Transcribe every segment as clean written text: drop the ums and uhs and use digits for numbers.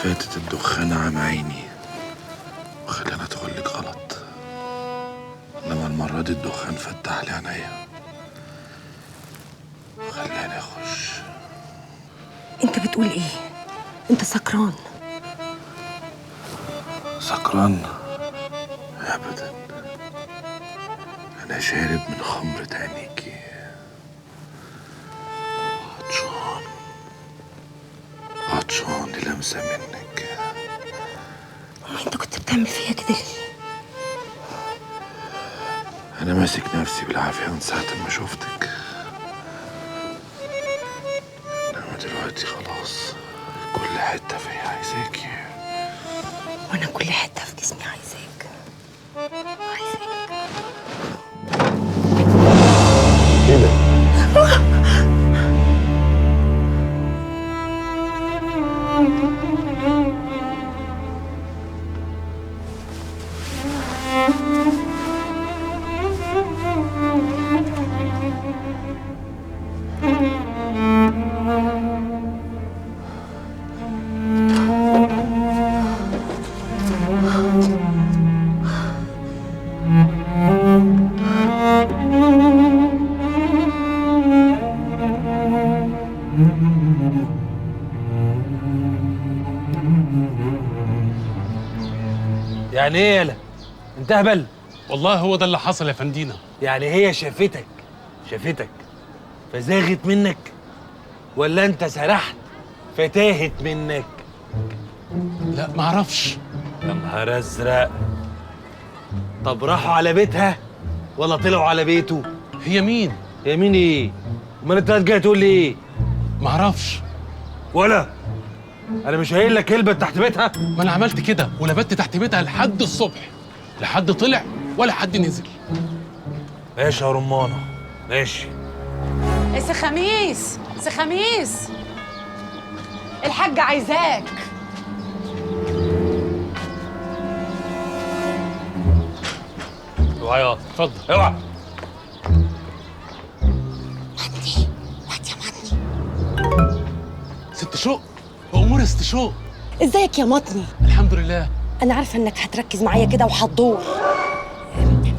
فاتت الدخان عم عيني وخلاني ادخلك غلط، انما المرة دي الدخان فتح لي عينيا وخلاني اخش. انت بتقول ايه؟ انت سكران؟ سكران؟ ابدا، انا شارب من خمرة عينيكي. عطشان للمسة منك. انت كنت بتعمل فيا كده ليه؟ انا ماسك نفسي بالعافية من ساعة ما شفتك، انما دلوقتي خلاص كل حتة فيا عايزاكي. وانا كل حته في جسمي عايزاك. ايه ده؟ يعني ايه يالا؟ انت هبل؟ والله هو ده اللي حصل يا فندينا. يعني هي شافتك فزاغت منك، ولا انت سرحت فتاهت منك؟ لا معرفش. يا نهار ازرق. طب راحوا على بيتها ولا طلعوا على بيته؟ هي مين؟ يا مين ايه؟ امال انت جاي تقول لي ايه؟ معرفش. ولا انا مش قايل لك البت تحت بيتها؟ ما انا عملت كده ولبت تحت بيتها لحد الصبح، لا حد طلع ولا حد نزل. ماشي يا رمانه ماشي. سي خميس، سي خميس، الحاجة عايزاك. اوعى يا اتفضل. اوعى. ست شوق، امور ست شوق. ازيك يا مطني؟ الحمد لله. انا عارفه انك هتركز معايا كده وهتدور.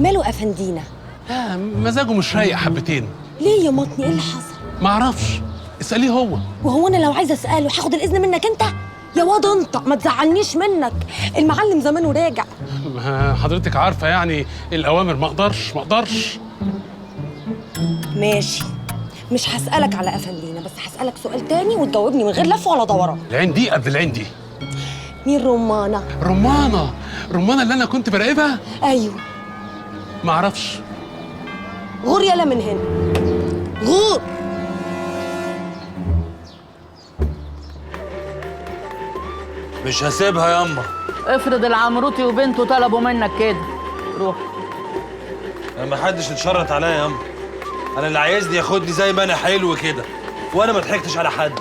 ماله افندينا؟ مزاجه مش رايق حبتين. ليه يا مطني؟ ايه اللي حصل؟ معرفش، اسأليه هو. وهو انا لو عايزه اساله هاخد الاذن منك انت؟ يا واد انت ما تزعلنيش منك، المعلم زمانه راجع. حضرتك عارفه يعني الاوامر، ما اقدرش. ماشي، مش هسالك على افندينا، بس هسالك سؤال تاني وتجاوبني من غير لف ولا دوران. العين دي قبل العين دي. مين رمانه؟ رمانه اللي انا كنت براقبها؟ ايوه. معرفش. غور يلا من هنا، غور. مش هسيبها ياما. افرض العمروتي وبنته طلبوا منك كده، روح. انا ما حدش اتشرط عليا ياما. انا اللي عايزني ياخدني زي ما انا حلو كده، وانا ما ضحكتش على حد.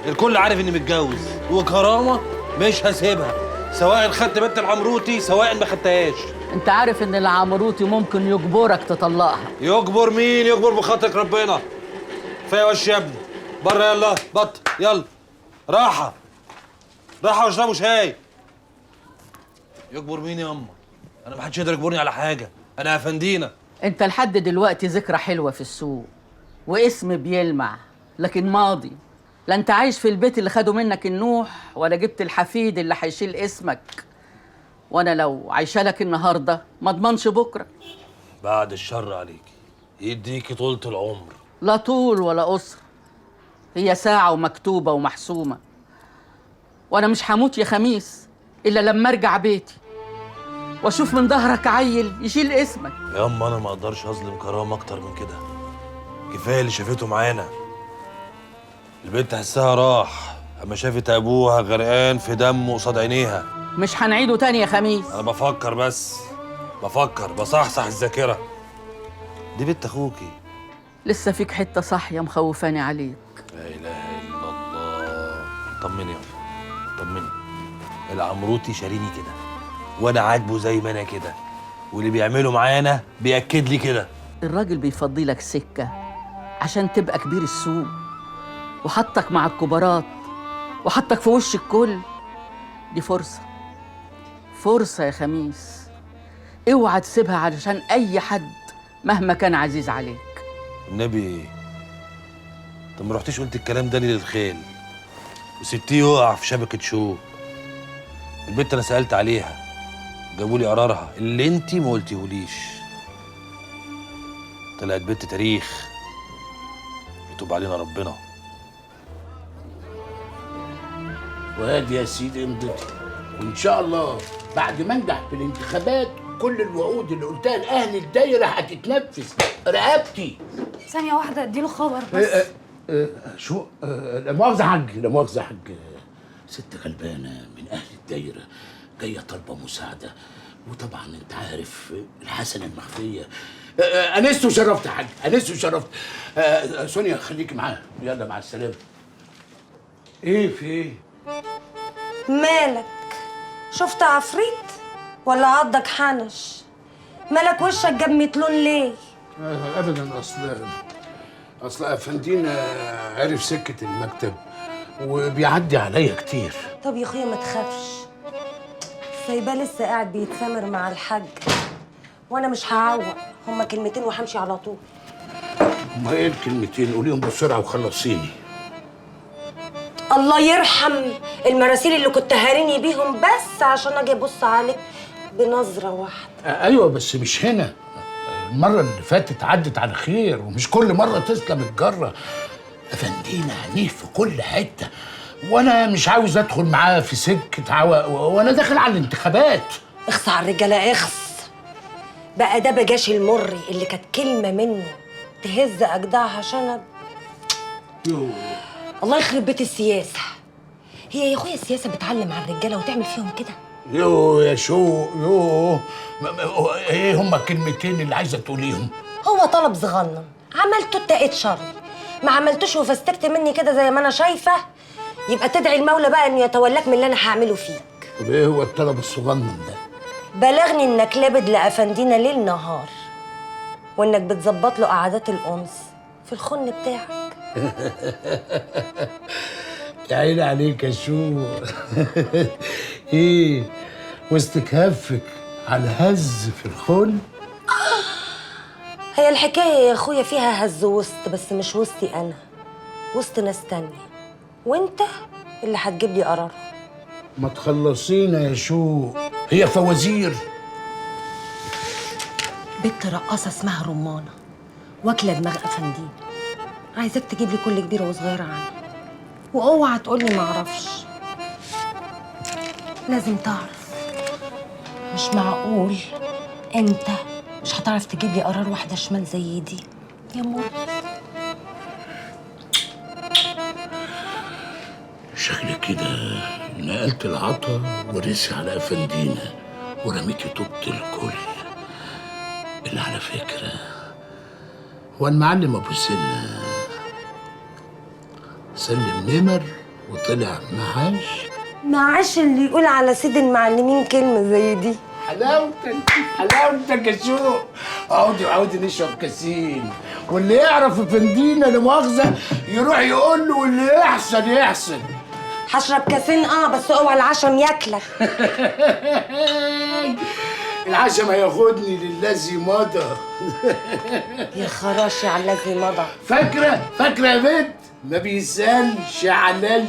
الكل عارف اني متجوز وكرامه، مش هسيبها سواء خدت بنت العمروتي سواء ما خدتهاش. انت عارف ان العمروتي ممكن يجبرك تطلقها. يجبر مين؟ يجبر بخاطرك ربنا. كفايه وش يا ابني، بره يلا بط يلا. راحه واشربوا شاي. يجبر مين ياما؟ انا ما حدش يقدر يجبرني على حاجه، انا افندينا. انت لحد دلوقتي ذكرى حلوه في السوق واسم بيلمع، لكن ماضي. لا انت عايش في البيت اللي خدوا منك النوح، ولا جبت الحفيد اللي هيشيل اسمك. وانا لو عايشه لك النهارده ما اضمنش بكره. بعد الشر عليكي، يديكي طولة العمر. لا طول ولا قصر، هي ساعه ومكتوبه ومحسومه. وانا مش هموت يا خميس الا لما ارجع بيتي واشوف من ظهرك عيل يشيل اسمك. ياما انا ما اقدرش اظلم كرامه اكتر من كده. كفايه اللي شافته معانا. البنت حسها راح اما شافت ابوها غرقان في دمه قصاد عينيها. مش هنعيده تاني يا خميس. انا بفكر بصحصح الذاكره. دي بنت اخوكي. لسه فيك حته صاحيه مخوفاني عليك. لا اله الا الله. طمني يا طمني. العمروتي شاريني كده وانا عاجبه زي ما انا كده، واللي بيعمله معانا بياكد لي كده. الراجل بيفضي لك سكه عشان تبقى كبير السوق، وحطك مع الكبارات، وحطك في وش الكل، دي فرصة، فرصة يا خميس، اوعى تسيبها علشان أي حد مهما كان عزيز عليك. النبي، طب ما رحتيش قلت الكلام ده ليه للخيل وسبتيه يقع في شبكة شوك؟ البنت أنا سألت عليها، جابوا لي قرارها اللي انتي ما قلتيهوليش. طلعت بنت تاريخ، يتوب علينا ربنا. وادي يا سيدي امضتي، وان شاء الله بعد ما انجح في الانتخابات كل الوعود اللي قلتها لاهل الدايره هتتنفذ. رقبتي. ثانيه واحده اديله خبر بس. شو لا مؤاخذه حاج، لا مؤاخذه حاج، ست غلبانه من اهل الدايره جايه طالبه مساعده، وطبعا انت عارف الحسنه المخفيه. انست وشرفت يا حاج، انست وشرفت. سونيا خليكي معاها، يلا مع السلامه. ايه في ايه؟ مالك؟ شفت عفريت ولا عضك حنش؟ مالك وشك جاب متلون ليه؟ ابدا، اصل افندينا عرف سكه المكتب وبيعدي عليا كتير. طب يا اخويا ما تخافش، سايباه لسه قاعد بيتسامر مع الحاج، وانا مش هعوق، هما كلمتين وهمشي على طول. هما ايه الكلمتين؟ قوليهم بسرعه وخلصيني. الله يرحم المراسيل اللي كنت هاريني بيهم بس عشان اجي ابص عليك بنظره واحده. ايوه بس مش هنا، المره اللي فاتت عدت على خير، ومش كل مره تسلم الجره. افندينا عنيف في كل حته، وانا مش عاوز ادخل معاه في سكه وانا داخل على الانتخابات. اخص على الرجاله اخص بقى، ده بجاش المري اللي كانت كلمه منه تهز اجدعها شنب. الله يخرب بيت السياسه. هي يا اخويا السياسه بتعلم على الرجاله وتعمل فيهم كده؟ يا شو ايه هما الكلمتين اللي عايزه تقوليهم؟ هو طلب صغنن عملته اتقيت شري، ما عملتوش وفستكت مني كده زي ما انا شايفه، يبقى تدعي المولى بقى انه يتولاك من اللي انا هعمله فيك. طب ايه هو الطلب الصغنن ده؟ بلغني انك لابد لافندينا ليل نهار، وانك بتظبط له قعدات الانس في الخن بتاعك. يا عيني عليك يا شو. ايه واستكهافك على هز في الخن؟ هي الحكايه يا اخويا فيها هز وسط، بس مش وسطي انا، وسط ناس تانية، وانت اللي هتجيب لي قرار. ما تخلصينا يا شو، هي فوازير. بنت رقاصه اسمها رمانه، واكله دماغ افندين، عايزاك تجيب لي كل كبيره وصغيره عنها، واوعى تقولي ما اعرفش، لازم تعرف. مش معقول انت مش هتعرف تجيب لي قرار واحده شمال زي دي يا مور. شكلك كده نقلت العطا ورثي على افندينا ورميتي طوبة الكل. اللي على فكرة هو المعلم ابو سنة سلم نمر وطلع معاش. معاش اللي يقول على سيد المعلمين كلمه زي دي؟ حلاوتك حلاوتك يا شو. عودي نشرب كاسين، واللي يعرف افندينا لا مؤاخذة يروح يقول له واللي يحسن. هشرب كاسين بس اوعى العشم ياكلك. العشم هياخدني للذي مضى. يا خراشي على الذي مضى. فاكرة يا بنت، ما بيسالش عليا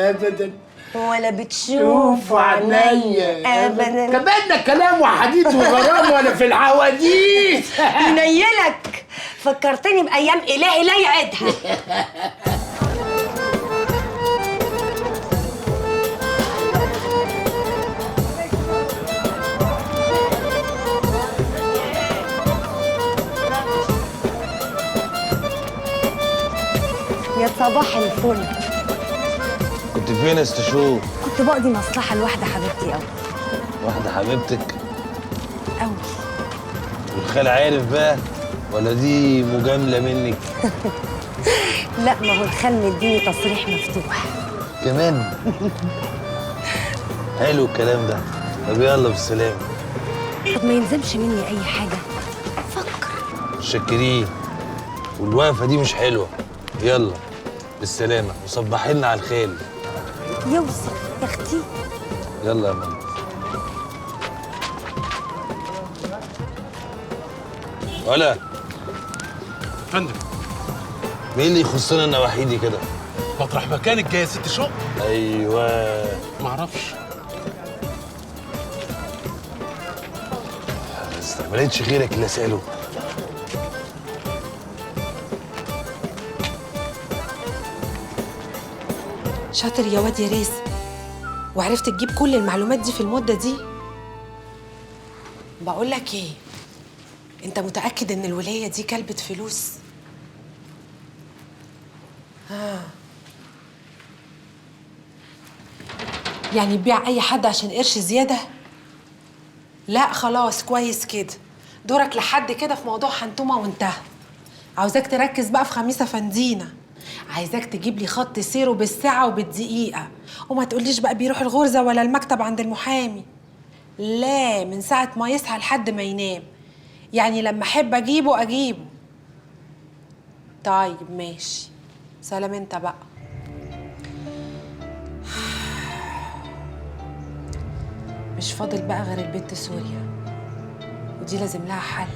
ابدا ولا بتشوف عينيا ابدا. كمان كلام وحديث وغرام ولا في الحواديت. ينيلك، فكرتني بايام الهي لا يعيدها. يا صباح الفل. كنت فين يا استشو؟ كنت بقضي مصلحة لواحدة حبيبتي أوي. واحدة حبيبتك؟ أوي. والخال عارف بقى ولا دي مجاملة منك؟ لا، ما هو الخال مديني تصريح مفتوح كمان. حلو الكلام ده. طب يلا بالسلامة. طب ما يلزمش مني أي حاجة، فكر. متشكرين، والوقفة دي مش حلوة. يلا بالسلامة وصبحي لنا على الخيل. يوصل يا أختي. يلا يا ماما. ولا فندم، مين اللي يخصنا النواحي دي كده؟ مطرح مكانك جايه ست شقق. ايوه. معرفش. بس ما لقيتش غيرك اللي اساله. شاطر يا واد يا رزق، وعرفت تجيب كل المعلومات دي في المدة دي. بقول لك ايه، انت متأكد ان الولاية دي كلبة فلوس؟ يعني تبيع اي حد عشان قرش زيادة؟ لا خلاص كويس كده، دورك لحد كده في موضوع حنتومة وانتهى. عاوزاك تركز بقى في خميسة فندينة، عايزاك تجيب لي خط سيره بالساعة وبالدقيقة، وما تقوليش بقى بيروح الغرزة ولا المكتب عند المحامي. لا، من ساعة ما يصحى لحد ما ينام، يعني لما احب اجيبه اجيبه. طيب ماشي، سلام انت بقى. مش فاضل بقى غير البت سوريا، ودي لازم لها حل.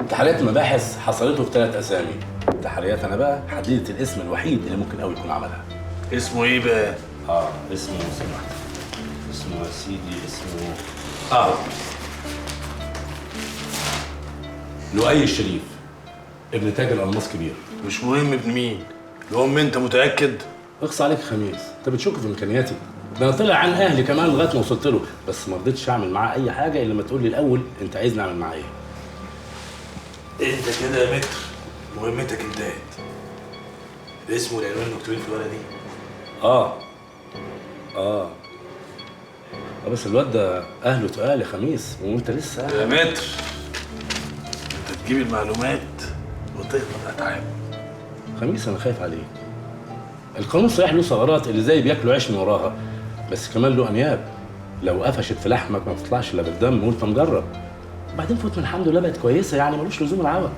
تحريات المباحث حصلته في 3 اسامي. تحريات انا بقى حددت الاسم الوحيد اللي ممكن قوي يكون عملها. اسمه ايه بقى؟ اسمه سمح. اسمه يا سيدي اسمه لؤي الشريف، ابن تاجر الماس كبير. مش مهم ابن مين، المهم انت متأكد؟ اخص عليك يا خميس، انت بتشك في امكانياتي؟ ده انا طلع عن اهلي كمان لغايه ما وصلت له، بس ما رضيتش اعمل معاه اي حاجه الا لما تقول لي الاول انت عايزني اعمل معاه ايه. انت كده يا متر مهمتك انتهت. الاسم والعنوان مكتوبين في الورقه دي. بس الواد ده اهله تقال يا خميس، وانت لسه يا متر انت تجيب المعلومات وتقبض اتعاب. خميس انا خايف عليك. القانون صحيح له ثغرات اللي زي بياكلوا عيش من وراها، بس كمان له انياب. لو قفشت في لحمك ما بتطلعش الا بالدم وانت مجرب. وبعدين فوت من الحمد لله بقت كويسه، يعني ملوش لزوم العوق.